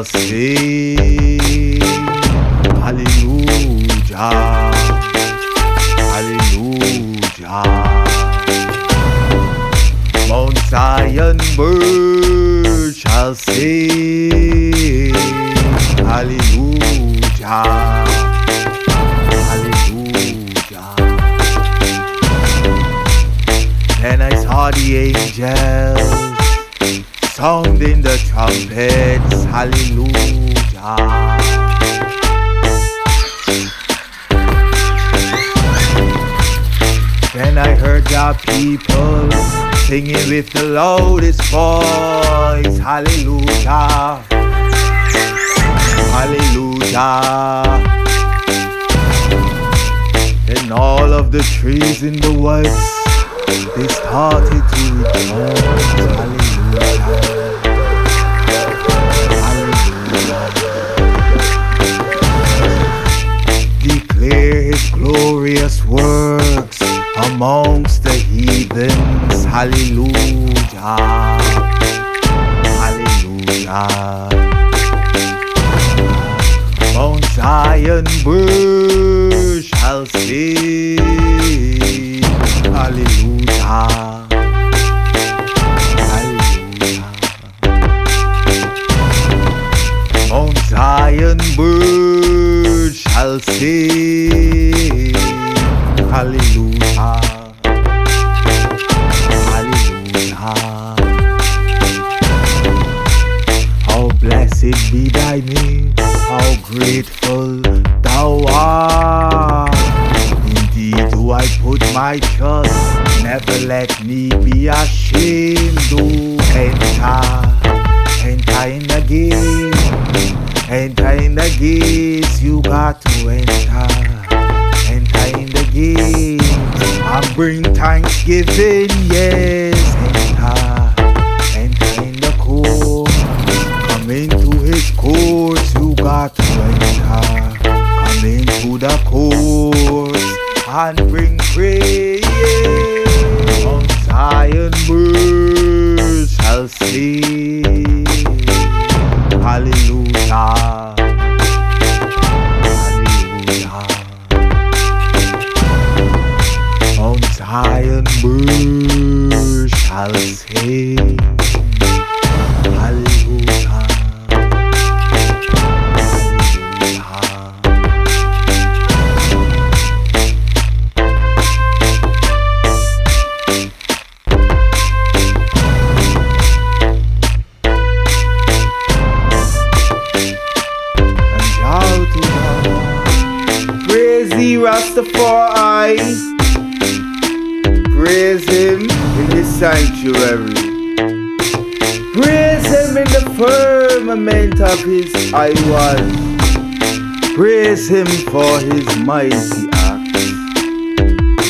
shall sing. Hallelujah, hallelujah. Mount Zion bird shall sing. Hallelujah, hallelujah. Then I saw the angels sounding the trumpets. Hallelujah. Then I heard the people singing with the loudest voice. Hallelujah, hallelujah. Then all of the trees in the woods, they started to rejoice. Hallelujah, hallelujah. Declare his glorious works amongst the heathens. Hallelujah, hallelujah. Mount Zion bird shall sing. Hallelujah, hallelujah. Mount Zion bird shall sing. Hallelujah, hallelujah. How blessed be thy name, how grateful thou art. Indeed do I put my trust, never let me be ashamed. Oh, enter in the gate, enter in the gates. You got to enter in the gate and bring thanksgiving. Yes, enter in the court, come into his courts. You got to enter, come into the courts and bring praise. On Zion birds shall sing. Hallelujah, hallelujah. Mount Zion birds shall sing. Hallelujah, Rastafari, praise him in the sanctuary, praise him in the firmament of his eyewash, praise him for his mighty acts,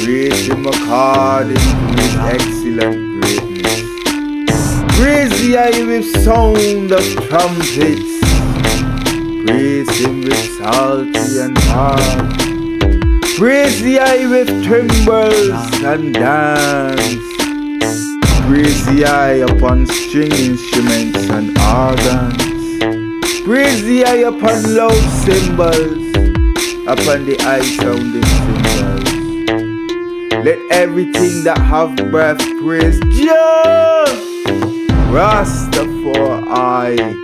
praise him according to his excellent greatness, praise the eye with sound of trumpets, praise him with psaltery and harp, praise the eye with timbrels and dance, praise the eye upon string instruments and organs, praise the eye upon loud cymbals, upon the eye sounding cymbals. Let everything that have breath praise Jah Rastafari.